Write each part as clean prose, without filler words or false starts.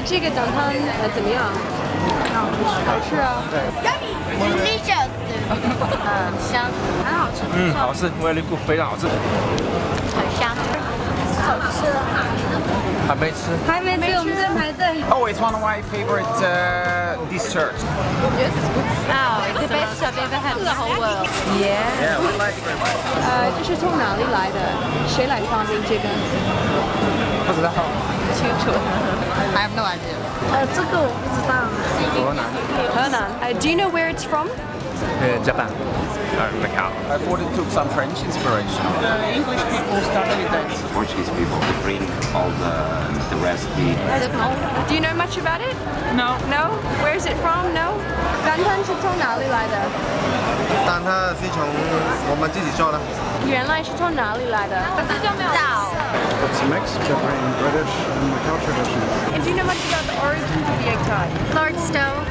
这个蛋挞怎么样？好吃啊。Delicious。香，很好吃。好吃 ，very good， 非常好吃。很香。好吃。还没吃。还没吃，我们在排队。Oh, it's one of my favorite desserts. Yes, it's good. Oh, it's the best I've ever had in the whole world. Yeah. We like it very much. 这是从哪里来的？谁来发明这个？不知道。不清楚。I have no idea. 这个我不知道。河南。Do you know where it's from? Japan. Macau. I thought it took some French inspiration. The English people started with that. Portuguese people to bring all the recipe. Do you know much about it? No. No? Where is it from? No? 蛋挞是从哪里来的？蛋挞是从我们自己做的。原来是从哪里来的？不知道。 It's a mix between British and Macau tradition. And do you know much about the origins of the egg tart? Lord Stowe.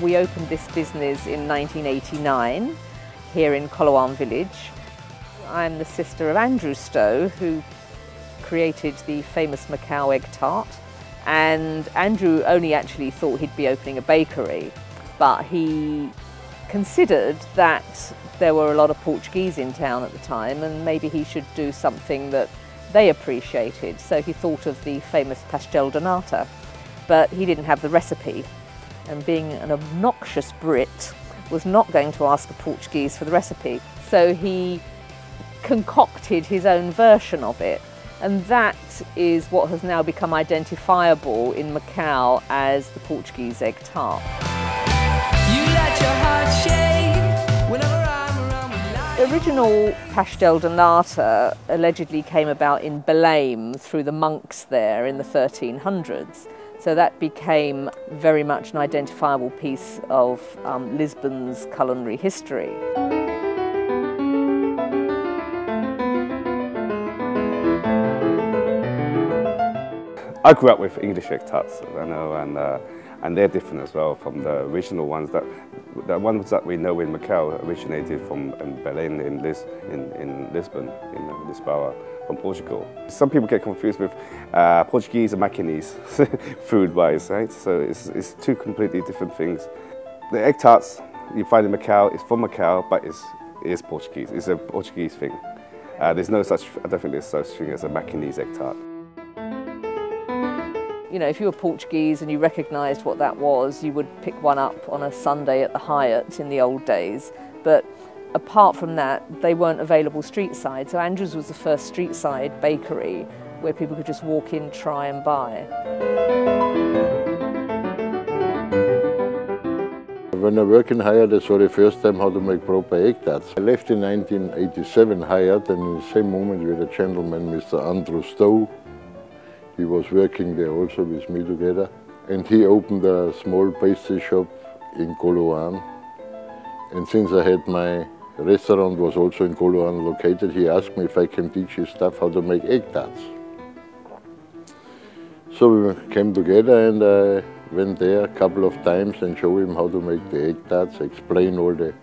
We opened this business in 1989 here in Coloane village. I'm the sister of Andrew Stowe, who created the famous Macau egg tart, and Andrew only actually thought he'd be opening a bakery, but he considered that there were a lot of Portuguese in town at the time and maybe he should do something that they appreciated, so he thought of the famous pastel de nata, but he didn't have the recipe. And being an obnoxious Brit, was not going to ask a Portuguese for the recipe. So he concocted his own version of it. And that is what has now become identifiable in Macau as the Portuguese egg tart. The original pastel de nata allegedly came about in Belém through the monks there in the 1300s. So that became very much an identifiable piece of Lisbon's culinary history. I grew up with English egg tarts, I know, and they're different as well from the original ones. The ones that we know in Macau originated from Belém in Lisbon, in Lisboa, from Portugal. Some people get confused with Portuguese and Macanese, food-wise, right? So it's two completely different things. The egg tarts you find in Macau is from Macau, but it is Portuguese. It's a Portuguese thing. There's no such, I don't think there's such thing as a Macanese egg tart. You know, if you were Portuguese and you recognised what that was, you would pick one up on a Sunday at the Hyatt in the old days. But apart from that, they weren't available street side. So Andrew's was the first street side bakery where people could just walk in, try and buy. When I work in Hyatt, I saw the first time how to make proper egg tarts. I left in 1987 Hyatt, and in the same moment with a gentleman, Mr. Andrew Stowe. He was working there also with me together, and he opened a small pastry shop in Coloane. And since I had my restaurant was also in Coloane located, he asked me if I can teach his staff how to make egg tarts. So we came together, and I went there a couple of times and showed him how to make the egg tarts, explain all the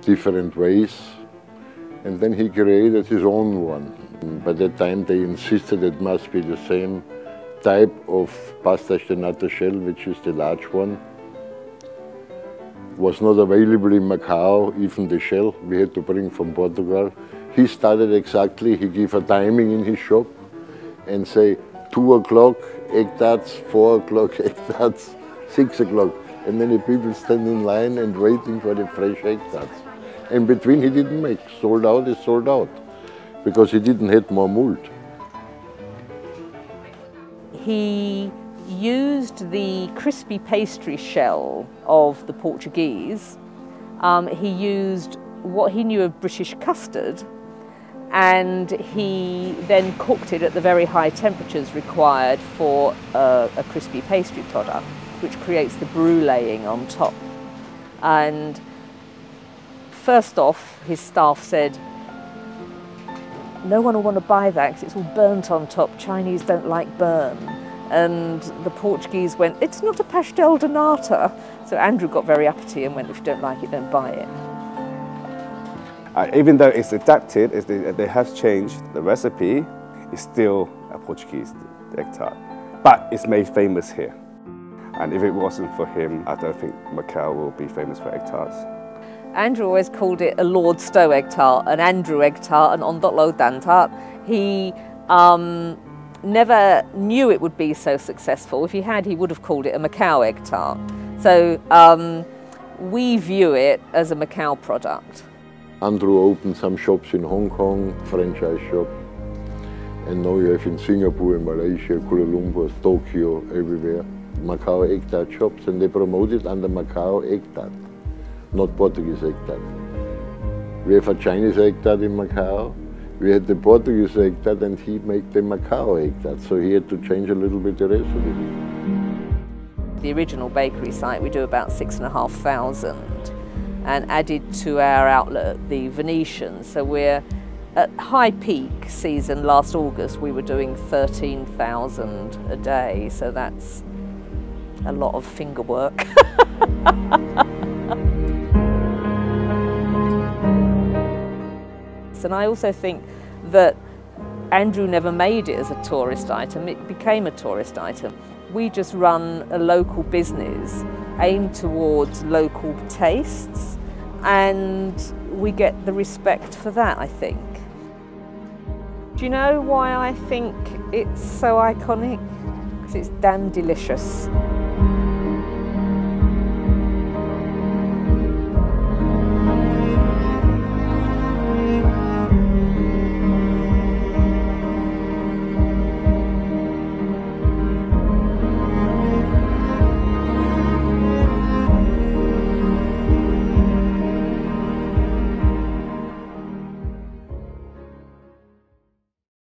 different ways. And then he created his own one. By that time they insisted it must be the same type of pasta de nata shell, which is the large one. Was not available in Macau, even the shell we had to bring from Portugal. He started exactly, he gave a timing in his shop and say 2 o'clock egg tarts, 4 o'clock egg tarts, 6 o'clock. And many people stand in line and waiting for the fresh egg tarts. In between he didn't make, sold out is sold out, because he didn't have more mold. He used the crispy pastry shell of the Portuguese. He used what he knew of British custard, and he then cooked it at the very high temperatures required for a crispy pastry product, which creates the bruleeing on top. And first off, his staff said, no one will want to buy that because it's all burnt on top. Chinese don't like burn. And the Portuguese went, "It's not a pastel de nata." So Andrew got very uppity and went, "If you don't like it, don't buy it." Even though it's adapted, they have changed the recipe, it's still a Portuguese egg tart. But it's made famous here. And if it wasn't for him, I don't think Macau will be famous for egg tarts. Andrew always called it a Lord Stowe egg tart, an Andrew egg tart, an Ondotlo dan tart. He never knew it would be so successful. If he had, he would have called it a Macau egg tart. So we view it as a Macau product. Andrew opened some shops in Hong Kong, franchise shop. And now you have in Singapore, Malaysia, Kuala Lumpur, Tokyo, everywhere, Macau egg tart shops, and they promote it under Macau egg tart, not Portuguese egg tart. We have a Chinese egg tart in Macau. We had the Portuguese egg tart, and he made the Macau egg tart, so he had to change a little bit the recipe. The original bakery site, we do about 6,500, and added to our outlet the Venetian. So we're at high peak season last August, we were doing 13,000 a day. So that's a lot of finger work. And I also think that Andrew never made it as a tourist item, it became a tourist item. We just run a local business aimed towards local tastes, and we get the respect for that, I think. Do you know why I think it's so iconic? Because it's damn delicious.